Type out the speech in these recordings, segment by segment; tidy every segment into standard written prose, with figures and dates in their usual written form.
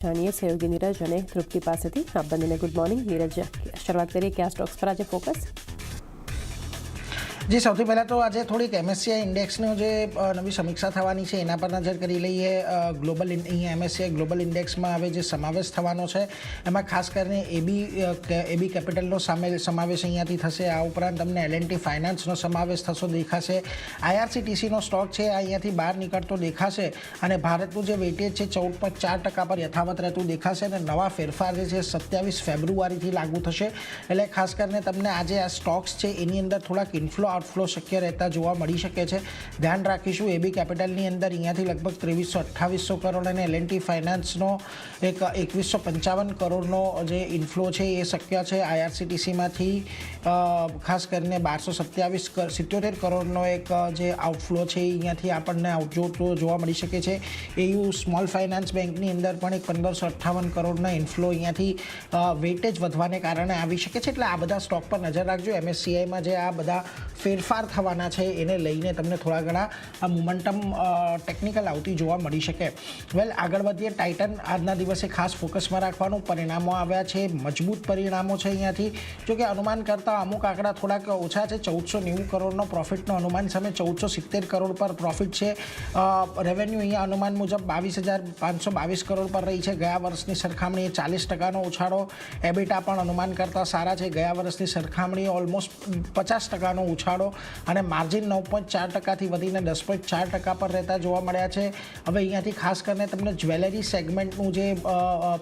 જાણીએ સહયોગી નીરજ અને તૃપ્તિ પાસેથી. આપ બંનેને ગુડ મોર્નિંગ. નીરજ, શરૂઆત કરીએ કયા સ્ટોક્સ પર આજે ફોકસ? જી, સૌથી પહેલાં તો આજે થોડીક MSCI ઇન્ડેક્સની જે નવી સમીક્ષા થવાની છે એના પર નજર કરી લઈએ. ગ્લોબલ અહીંયા MSCI ગ્લોબલ ઇન્ડેક્સમાં હવે જે સમાવેશ થવાનો છે એમાં ખાસ કરીને એબી કેપિટલનો સમાવેશ અહીંયાથી થશે. આ ઉપરાંત તમને L&T ફાઇનાન્સનો સમાવેશ થતો દેખાશે. IRCTCનો સ્ટોક છે અહીંયાથી બહાર નીકળતો દેખાશે અને ભારતનું જે વેઇટેજ છે 14.4% પર યથાવત રહેતું દેખાશે અને નવા ફેરફાર જે છે 27 ફેબ્રુઆરીથી લાગુ થશે. એટલે ખાસ કરીને તમને આજે આ સ્ટોક્સ છે એની અંદર થોડાક ઇન્ફ્લો આઉટફ્લો શક્ય રહેતા જોવા મળી શકે છે. ધ્યાન રાખીશું એબી કેપિટલની અંદર અહીંયાથી લગભગ 2300-2800 કરોડ અને L&T ફાઇનાન્સનો એક 2155 કરોડનો જે ઇન્ફ્લો છે એ શક્ય છે. IRCTCમાંથી ખાસ કરીને 1277 કરોડનો એક જે આઉટફ્લો છે અહીંયાથી આપણને જોવા મળી શકે છે. EU સ્મોલ ફાઇનાન્સ બેંકની અંદર પણ એક 1558 કરોડના ઇન્ફ્લો અહીંયાથી વેઇટેજ વધવાને કારણે આવી શકે છે. એટલે આ બધા સ્ટોક પર નજર રાખજો. MSCIમાં જે આ બધા ફેરફાર થવાના છે એને લઈને તમને થોડા ઘણા મોમેન્ટમ ટેકનિકલ આવતી જોવા મળી શકે. આગળ વધીએ. ટાઇટન આજના દિવસે ખાસ ફોકસમાં રાખવાનું. પરિણામો આવ્યા છે, મજબૂત પરિણામો છે અહીંયાથી. જો કે અનુમાન કરતાં અમુક આંકડા થોડાક ઓછા છે. 1490 કરોડનો પ્રોફિટનો અનુમાન સામે 1470 કરોડ પર પ્રોફિટ છે. રેવન્યુ અહીંયા અનુમાન મુજબ 22,522 કરોડ પર રહી છે. ગયા વર્ષની સરખામણીએ 40%નો ઉછાળો. એબિટા પણ અનુમાન કરતાં સારા છે. ગયા વર્ષની સરખામણીએ ઓલમોસ્ટ 50%નો ઉછાળો અને માર્જિન 9.4%થી વધીને 10.4% પર રહેતા જોવા મળ્યા છે. હવે અહીંયાથી ખાસ કરીને તમને જ્વેલરી સેગમેન્ટનું જે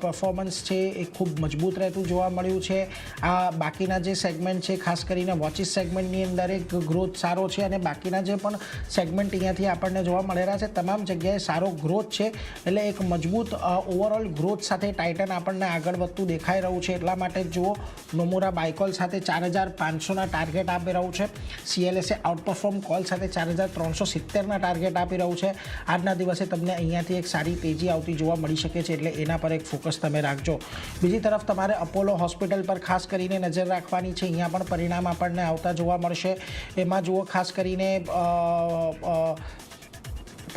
પરફોર્મન્સ છે એ ખૂબ મજબૂત રહેતું જોવા મળ્યું છે. આ બાકીના જે સેગમેન્ટ છે ખાસ કરીને વોચિસ સેગમેન્ટની અંદર એક ગ્રોથ સારો છે અને બાકીના જે પણ સેગમેન્ટ અહીંયાથી આપણને જોવા મળેલા છે તમામ જગ્યાએ સારો ગ્રોથ છે. એટલે એક મજબૂત ઓવરઓલ ગ્રોથ સાથે ટાઇટન આપણને આગળ વધતું દેખાઈ રહ્યું છે. એટલા માટે જુઓ નોમુરા બાયકોલ સાથે 4500ના ટાર્ગેટ આપી રહ્યું છે. CLSA આઉટપરફોર્મ કોલ સાથે 4370ના ટાર્ગેટ આપી રહ્યું છે. આજના દિવસે તમને અહીંયાથી એક સારી તેજી આવતી જોવા મળી શકે છે. એટલે એના પર એક ફોકસ તમે રાખજો. બીજી તરફ તમારે અપોલો હોસ્પિટલ પર ખાસ કરીને નજર રાખવાની છે. અહીંયા પણ પરિણામ આપણને આવતા જોવા મળશે. એમાં જુઓ ખાસ કરીને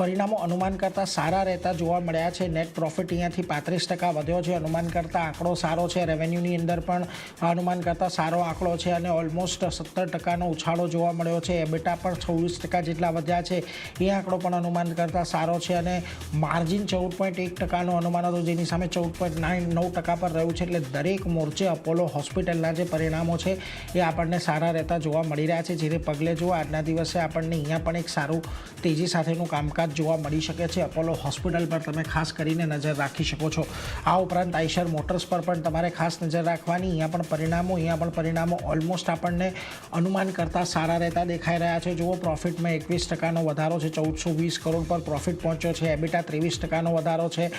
પરિણામો અનુમાન કરતાં સારા રહેતા જોવા મળ્યા છે. નેટ પ્રોફિટ અહીંયાથી 35% વધ્યો છે. અનુમાન કરતાં આંકડો સારો છે. રેવન્યુની અંદર પણ અનુમાન કરતાં સારો આંકડો છે અને ઓલમોસ્ટ 17%નો ઉછાળો જોવા મળ્યો છે. એબિટા પણ 26% જેટલા વધ્યા છે. એ આંકડો પણ અનુમાન કરતાં સારો છે અને માર્જિન 14.1%નો અનુમાન હતો જેની સામે 14.9% પર રહ્યું છે. એટલે દરેક મોરચે અપોલો હોસ્પિટલના જે પરિણામો છે એ આપણને સારા રહેતા જોવા મળી રહ્યા છે. જેને પગલે જો આજના દિવસે આપણને અહીંયા પણ એક સારું તેજી સાથેનું કામકાજ જોવા મળી શકે છે. અપોલો હોસ્પિટલ પર તમે ખાસ કરીને નજર રાખી શકો છો. આ ઉપરાંત આઈશર મોટર્સ પર પણ તમારે ખાસ નજર રાખવાની. અહીંયા પણ પરિણામો ઓલમોસ્ટ આપણને અનુમાન કરતાં સારા રહેતા દેખાઈ રહ્યા છે. જુઓ પ્રોફિટમાં 21%નો વધારો છે. 1420 કરોડ પર પ્રોફિટ પહોંચ્યો છે. એબિટા 23%નો વધારો છે.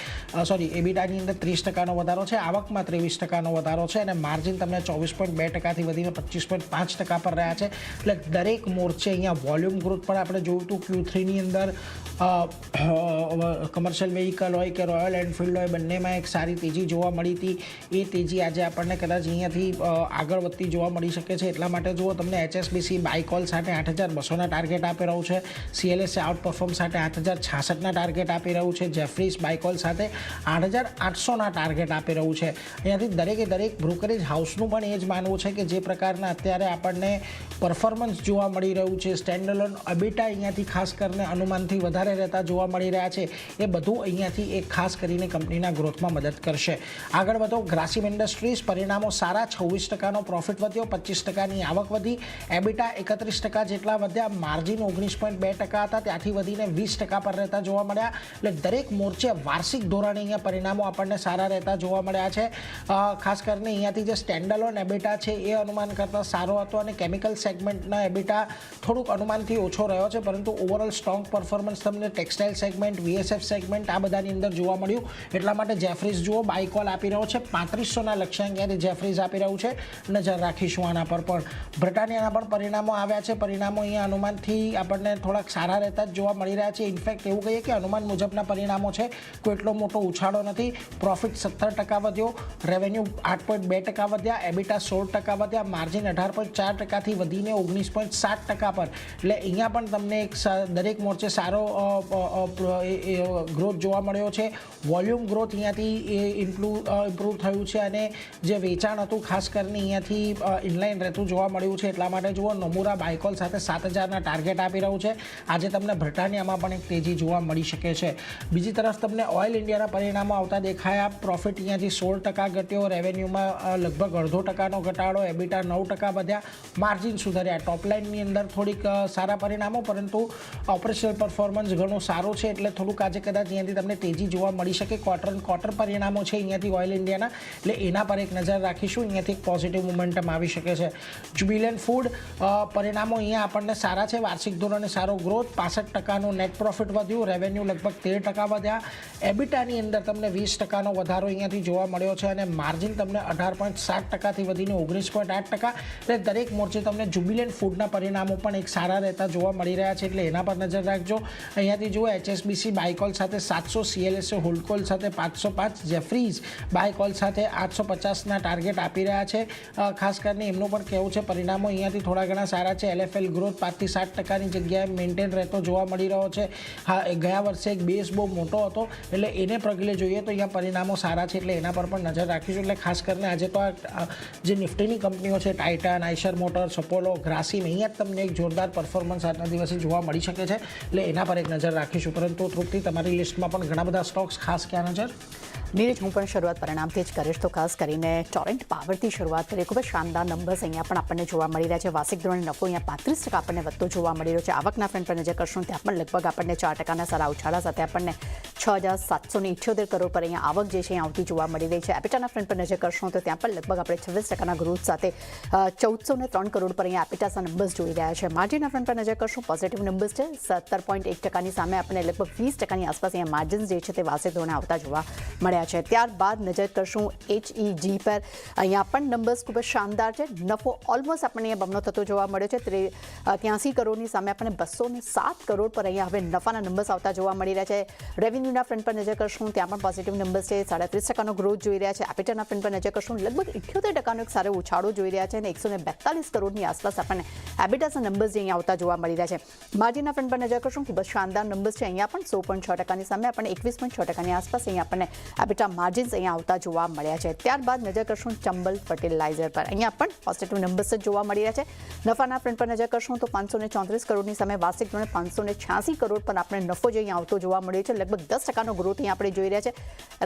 એબિટાની અંદર 30%નો વધારો છે. આવકમાં 23%નો વધારો છે અને માર્જિન તમને 24.2%થી વધીને 25.5% પર રહ્યા છે. એટલે દરેક મોરચે અહીંયા વોલ્યુમ ગ્રોથ પણ આપણે જોયું હતું Q3ની અંદર. કમર્શિયલ વ્હીકલ હોય કે રોયલ એનફિલ્ડ હોય બંનેમાં એક સારી તેજી જોવા મળી હતી. એ તેજી આજે આપણને કદાચ અહીંયાથી આગળ વધતી જોવા મળી શકે છે. એટલા માટે જુઓ તમને HSBC બાયકોલ સાથે 8200ના ટાર્ગેટ આપી રહ્યું છે. CLSA આઉટપરફોર્મ સાથે 8066ના ટાર્ગેટ આપી રહ્યું છે. જેફરીઝ બાયકોલ સાથે 8800ના ટાર્ગેટ આપી રહ્યું છે. અહીંયાથી દરેક બ્રોકરેજ હાઉસનું પણ એ જ માનવું છે કે જે પ્રકારના અત્યારે આપણને પરફોર્મન્સ જોવા મળી રહ્યું છે, સ્ટેન્ડઅલોન એબિટા અહીંયાથી ખાસ કરીને અનુમાનથી વધારે રહેતા જોવા મળી રહ્યા છે. એ બધું અહીંયાથી એક ખાસ કરીને કંપનીના ગ્રોથમાં મદદ કરશે. આગળ વધો. ગ્રાસિમ ઇન્ડસ્ટ્રીઝ પરિણામો સારા. 26%નો પ્રોફિટ વધ્યો, 25%ની આવક વધી. એબિટા 31% જેટલા વધ્યા. માર્જિન 19.2% હતા ત્યાંથી વધીને 20% પર રહેતા જોવા મળ્યા. એટલે દરેક મોરચે વાર્ષિક ધોરણે અહીંયા પરિણામો આપણને સારા રહેતા જોવા મળ્યા છે. ખાસ કરીને અહીંયાથી જે સ્ટેન્ડઅલોન એબિટા છે એ અનુમાન કરતાં સારો હતો અને કેમિકલ સેગમેન્ટના એબિટા થોડુંક અનુમાનથી ઓછો રહ્યો છે. પરંતુ ઓવરઓલ સ્ટ્રોંગ પરફોર્મન્સ તમને ટેક્સટાઇલ સેગમેન્ટ, VSF સેગમેન્ટ આ બધાની અંદર જોવા મળ્યું. એટલા માટે જેફરીઝ જુઓ બાયકોલ આપી રહ્યો છે. 3500ના લક્ષ્યાંક જેફરીઝ આપી રહ્યું છે. નજર રાખીશું આના પર પણ. બ્રિટાનિયાના પણ પરિણામો આવ્યા છે. પરિણામો અહીંયા અનુમાનથી આપણને થોડાક સારા રહેતા જ જોવા મળી રહ્યા છે. ઇનફેક્ટ એવું કહીએ કે અનુમાન મુજબના પરિણામો છે. કોઈ એટલો મોટો ઉછાળો નથી. પ્રોફિટ 17% વધ્યો. રેવન્યુ 8.2% વધ્યા. એબિટા 16% વધ્યા. માર્જિન 18.4%થી વધીને 19.7% પર. એટલે અહીંયા પણ તમને એક દરેક મોરચે સારો ગ્રોથ જોવા મળ્યો છે. વોલ્યુમ ગ્રોથ અહીંયાથી ઇમ્પ્રૂવ થયું છે અને જે વેચાણ હતું ખાસ કરીને અહીંયાથી ઇનલાઇન રહેતું જોવા મળ્યું છે. એટલા માટે જુઓ નોમુરા બાયકોલ સાથે 7,000ના ટાર્ગેટ આપી રહ્યું છે. આજે તમને બ્રિટાનિયામાં પણ એક તેજી જોવા મળી શકે છે. બીજી તરફ તમને ઓઇલ ઇન્ડિયાના પરિણામો આવતા દેખાયા. પ્રોફિટ અહીંયાથી 16% ઘટ્યો, રેવન્યુમાં લગભગ 0.5% ઘટાડો, એબિટા 9% વધ્યા, માર્જિન સુધર્યા. ટોપલાઇનની અંદર થોડીક સારા પરિણામો, પરંતુ ઓપરેશનલ પરફોર્મન્સ ઘણું સારું છે એટલે થોડુંક આજે કદાચ અહીંયાથી તમને તેજી જોવા મળી શકે. ક્વાર્ટર પરિણામો છે અહીંયાથી ઓઇલ ઇન્ડિયાના, એટલે એના પર એક નજર રાખીશું. અહીંયાથી એક પોઝિટિવ મોમેન્ટમ આવી શકે છે. જ્યુબિલન્ટ ફૂડ પરિણામો અહીંયા આપણને સારા છે. વાર્ષિક ધોરણે સારો ગ્રોથ, 65%નું નેટ પ્રોફિટ વધ્યું, રેવન્યુ લગભગ 13% વધ્યા, એબિટાની અંદર તમને 20%નો વધારો અહીંયાથી જોવા મળ્યો છે અને માર્જિન તમને 18.7%થી વધીને 19.8%. એટલે દરેક મોરચે તમને જ્યુબિલન્ટ ફૂડના પરિણામો પણ એક સારા રહેતા જોવા મળી રહ્યા છે એટલે એના પર નજર રાખજો. અહીંયાથી જુઓ HSBC બાયકોલ સાથે 700, CLSA હોલ્ડકોલ સાથે 505, જેફરીઝ બાયકોલ સાથે 850ના ટાર્ગેટ આપી રહ્યા છે. ખાસ કરીને એમનું પણ કહેવું છે પરિણામો અહીંયાથી થોડા ઘણા સારા છે. LFL ગ્રોથ 5 થી 7%ની જગ્યાએ મેન્ટેન રહેતો જોવા મળી રહ્યો છે. હા, ગયા વર્ષે એક બેઝ બહુ મોટો હતો એટલે એને પગલે જોઈએ તો અહીંયા પરિણામો સારા છે એટલે એના પર પણ નજર રાખીશું. એટલે ખાસ કરીને આજે તો આ જે નિફ્ટીની કંપનીઓ છે, Titan, Eicher motors, Apollo, Grasim, અહીંયા જ તમને એક જોરદાર પરફોર્મન્સ આજના દિવસે જોવા મળી શકે છે એટલે એના પર એક નજર રાખીશું. પરંતુ તૃપ્તિ, તમારી લિસ્ટમાં પણ ઘણા બધા સ્ટોક્સ, ખાસ ક્યાં નજર? નીરજ, હું પણ શરૂઆત પરિણામથી જ કરીશ. તો ખાસ કરીને ટોરેન્ટ પાવરથી શરૂઆત કરીએ. ખૂબ જ શાનદાર નંબર્સ અહીંયા પણ આપણને જોવા મળી રહ્યા છે. વાર્ષિક ધોરણે નફો અહીંયા 35% આપણને વધતો જોવા મળી રહ્યો છે. આવકના ફ્રન્ટ પર નજર કરશું ત્યાં પણ લગભગ આપણને 4%ના સારા ઉછાળા સાથે આપણને 6,778 કરોડ પર અહીંયા આવક જે છે અહીંયા આવતી જોવા મળી રહી છે. એપિટાના ફ્રન્ટ પર નજર કરશું તો ત્યાં પણ લગભગ આપણે 26%ના ગ્રોથ સાથે 1,403 કરોડ પર અહીંયા એપિટાસના નંબર્સ જોઈ રહ્યા છે. માર્જિનના ફ્રન્ટ પર નજર કરશું, પોઝિટિવ નંબર્સ છે. 17.1%ની સામે આપણને લગભગ 20%ની આસપાસ અહીંયા માર્જિન્સ જે છે તે વાર્ષિક ધોરણે આવતા જોવા મળ્યા છે. ત્યારબાદ નજર કરશું HEG પર. અહીંયા પણ નંબર્સ ખૂબ જ શાનદાર છે. નફો ઓલમોસ્ટ આપણને અહીંયા બમણો થતો જોવા મળ્યો છે. 83 કરોડની સામે આપણને 207 કરોડ પર અહીંયા હવે નફાના નંબર્સ આવતા જોવા મળી રહ્યા છે. રેવન્યુના ફ્રન્ટ પર નજર કરશું ત્યાં પણ પોઝિટિવ નંબર્સ છે. 37%નો ગ્રોથ જોઈ રહ્યા છે. એપિટાના ફ્રન્ટ પર નજર કરશું લગભગ 78%નો એક સારો ઉછાળો જોઈ રહ્યા છે અને 142 કરોડની આસપાસ આપણને એબિટાના નંબર્સ અહીંયા આવતા જોવા મળી રહ્યા છે. માર્જિનના ફ્રન્ટ પર નજર કરશું ખૂબ જ શાનદાર નંબર્સ છે. અહીંયા પણ 16.6%ની સામે આપણને 21.6%ની આસપાસ અહીંયા આપણને એબિટા માર્જિન્સ અહીંયા આવતા જોવા મળ્યા છે. ત્યારબાદ નજર કરશું ચંબલ ફર્ટિલાઇઝર પર. અહીંયા પણ પોઝિટિવ નંબર્સ જ જોવા મળી રહ્યા છે. નફાના ફ્રન્ટ પર નજર કરશું તો 534 કરોડની સામે વાર્ષિક ધોરણે 586 કરોડ પર આપણે નફો જે અહીંયા આવતો જોવા મળ્યો છે. લગભગ 10%નો ગ્રોથ અહીંયા આપણે જોઈ રહ્યા છે.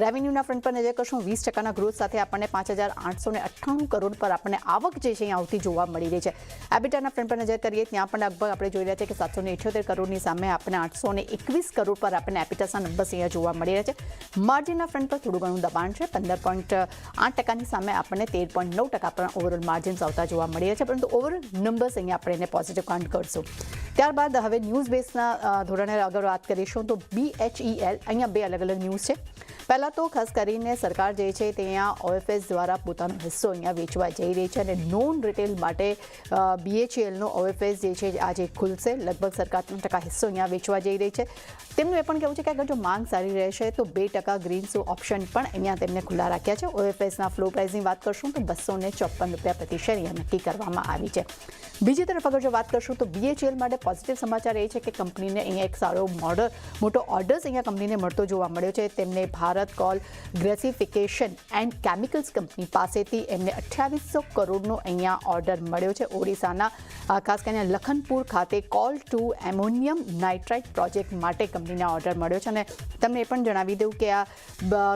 રેવન્યુના ફ્રન્ટ પર નજર કરશું 20%ના ગ્રોથ સાથે આપણને 5,898 કરોડ પર આપણને આવક જે છે અહીંયા આવતી જોવા મળી રહી છે. એબિટાના ફ્રન્ટ પર નજર કરીએ ત્યાં પણ લગભગ આપણે જોઈ રહ્યા છે કે 778 કરોડની સામે આપણે 821 કરોડ પર આપણને એપિટાસના નંબર્સ અહીંયા જોવા મળી રહ્યા છે. માર્જિનના ફ્રન્ટ પર થોડું ઘણું દબાણ છે. 15.8%ની સામે આપણને 13.9% આપણને ઓવરઓલ માર્જિન્સ આવતા જોવા મળી રહ્યા છે. પરંતુ ઓવરઓલ નંબર્સ અહીંયા આપણે એને પોઝિટિવ કાઉન્ટ કરશું. ત્યારબાદ હવે ન્યૂઝ બેઝના ધોરણે આગળ વાત કરીશું તો BHEL અહીંયા બે અલગ અલગ ન્યૂઝ છે. પહેલાં તો ખાસ કરીને સરકાર જે છે તે અહીંયા OFS દ્વારા પોતાનો હિસ્સો અહીંયા વેચવા જઈ રહી છે અને નોન રિટેલ માટે BHELનો OFS જે છે આજે ખુલશે. લગભગ સરકાર 3% હિસ્સો અહીંયા વેચવા જઈ રહી છે. તેમનું એ પણ કહેવું છે કે અગર જો માંગ સારી રહેશે તો 2% ગ્રીન ઓપ્શન પણ અહીંયા તેમને ખુલ્લા રાખ્યા છે. OFSના ફ્લો પ્રાઇસની વાત કરશું તો ₹254 પ્રતિ શેર અહીંયા નક્કી કરવામાં આવી છે. બીજી તરફ અગર જો વાત કરશું તો BHEL માટે પોઝિટિવ સમાચાર એ છે કે કંપનીને અહીંયા એક સારો મોટો ઓર્ડર્સ અહીંયા કંપનીને મળતો જોવા મળ્યો છે. તેમને Bharat coal gasification and chemicals company પાસેથી એમને 2800 કરોડનો અહીંયા ઓર્ડર મળ્યો છે. ઓડિશાના ખાસ કરીને લખનપુર ખાતે coal to ammonium nitrite project માટે કંપનીને ઓર્ડર મળ્યો છે. અને તમને એ પણ જણાવી દઉં કે આ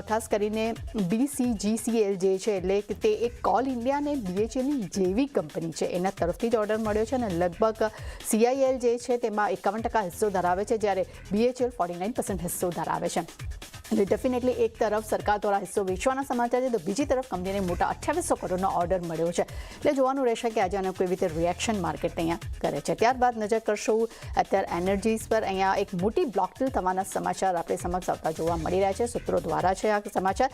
ખાસ કરીને BCGCL જે છે એટલે કે તે એક કોલ ઇન્ડિયા અને BHELની જેવી કંપની છે એના તરફથી જ ઓર્ડર મળ્યો છે અને લગભગ CIL જે છે તેમાં 51% હિસ્સો ધરાવે છે જ્યારે BHEL 49% હિસ્સો ધરાવે છે. એટલે ડેફિનેટલી એક તરફ સરકાર દ્વારા હિસ્સો વેચવાના સમાચાર છે તો બીજી તરફ કંપનીને મોટા 2800 કરોડનો ઓર્ડર મળ્યો છે. એટલે જોવાનું રહેશે કે આજે આનો કેવી રીતે રિએક્શન માર્કેટ અહીંયા કરે છે. ત્યારબાદ નજર કરશું અત્યારે એનર્જીસ પર. અહીંયા એક મોટી બ્લોક ડીલ થવાના સમાચાર આપણે સમક્ષ આવતા જોવા મળી રહ્યા છે. સૂત્રો દ્વારા છે આ સમાચાર.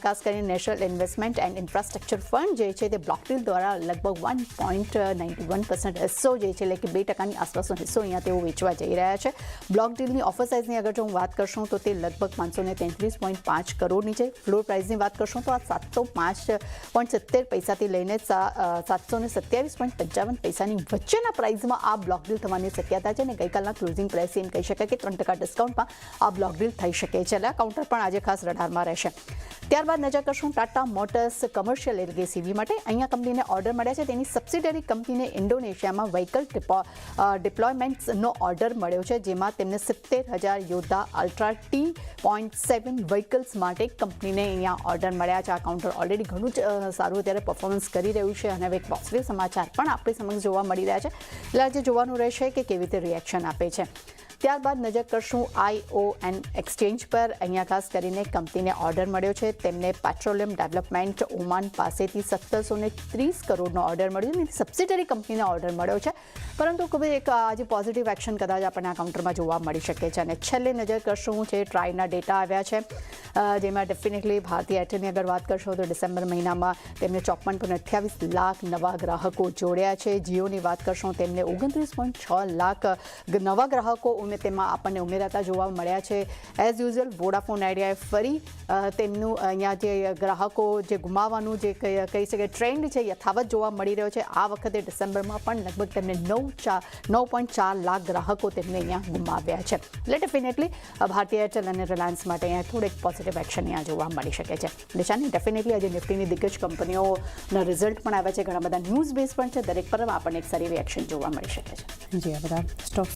ખાસ કરીને national investment and infrastructure fund જે છે તે બ્લોક ડીલ દ્વારા લગભગ 1.91% હિસ્સો જે છે એટલે કે 2%ની આસપાસનો હિસ્સો અહીંયા તેઓ વેચવા જઈ રહ્યા છે. બ્લોક ડીલની ઓફર સાઇઝની અગર જો હું વાત કરશું તો તે લગભગ 500 33.5 કરોડની છે. ફ્લોર પ્રાઇસની વાત કરશું તો આ 705.70 પૈસાથી લઈને 727.55 પૈસાની વચ્ચેના પ્રાઇસમાં આ બ્લોક ડીલ થવાની શક્યતા છે અને ગઈકાલના ક્લોઝિંગ પ્રાઇસ એમ કહી શકાય કે 3% ડિસ્કાઉન્ટમાં આ બ્લોક ડીલ થઈ શકે છે. એટલે આ કાઉન્ટર પણ આજે ખાસ રડારમાં રહેશે. ત્યારબાદ નજર કરશું ટાટા મોટર્સ કમર્શિયલ એટલે સીવી માટે. અહીંયા કંપનીને ઓર્ડર મળ્યા છે. તેની સબસિડરી કંપનીને ઇન્ડોનેશિયામાં વ્હીકલ ડિપ્લોયમેન્ટ્સનો ઓર્ડર મળ્યો છે, જેમાં તેમને 70,000 યોદ્ધા અલ્ટ્રા T.7 વ્હીકલ્સ માટે કંપનીને અહીંયા ઓર્ડર મળ્યા છે. આ કાઉન્ટર ઓલરેડી ઘણું જ સારું અત્યારે પરફોર્મન્સ કરી રહ્યું છે અને હવે એક પોઝિટિવ સમાચાર પણ આપણી સમક્ષ જોવા મળી રહ્યા છે. એટલે આજે જોવાનું રહેશે કે કેવી રીતે રિએક્શન આપે છે. ત્યારબાદ નજર કરશું ION એક્સચેન્જ પર. અહીંયા ખાસ કરીને કંપનીને ઓર્ડર મળ્યો છે. તેમને પેટ્રોલિયમ ડેવલપમેન્ટ ઓમાન પાસેથી 1730 કરોડનો ઓર્ડર મળ્યો છે. સબસિડરી કંપનીને ઓર્ડર મળ્યો છે, પરંતુ ખૂબ એક આજે પોઝિટિવ એક્શન કદાચ આપણને આ કાઉન્ટરમાં જોવા મળી શકે છે. અને છેલ્લે નજર કરશું છે ટ્રાયના ડેટા આવ્યા છે, જેમાં ડેફિનેટલી ભારતીય એરટેલની અગર વાત કરશો તો ડિસેમ્બર મહિનામાં તેમને 54.28 લાખ નવા ગ્રાહકો જોડ્યા છે. જીઓની વાત કરશો તેમને 29.6 લાખ નવા ગ્રાહકો તેમાં આપણને ઉમેરાતા જોવા મળ્યા છે. એઝ યુઝ્યુઅલ વોડાફોન આઈડિયાએ ફરી તેમનું અહીંયા જે ગ્રાહકો જે ગુમાવવાનું જે કહી શકે ટ્રેન્ડ છે યથાવત જોવા મળી રહ્યો છે. આ વખતે ડિસેમ્બરમાં પણ લગભગ તેમને 9.4 લાખ ગ્રાહકો તેમને અહીંયા ગુમાવ્યા છે. એટલે ડેફિનેટલી ભારતીય એરટેલ અને રિલાયન્સ માટે અહીંયા થોડેક પોઝિટિવ એક્શન અહીંયા જોવા મળી શકે છે. નિશાની ડેફિનેટલી આજે નિફ્ટીની દિગ્ગજ કંપનીઓના રિઝલ્ટ પણ આવ્યા છે. ઘણા બધા ન્યૂઝ બેઝ પણ છે. દરેક પર આપણને એક સારી રિએક્શન જોવા મળી શકે છે. જી આ બધા સ્ટોક્સ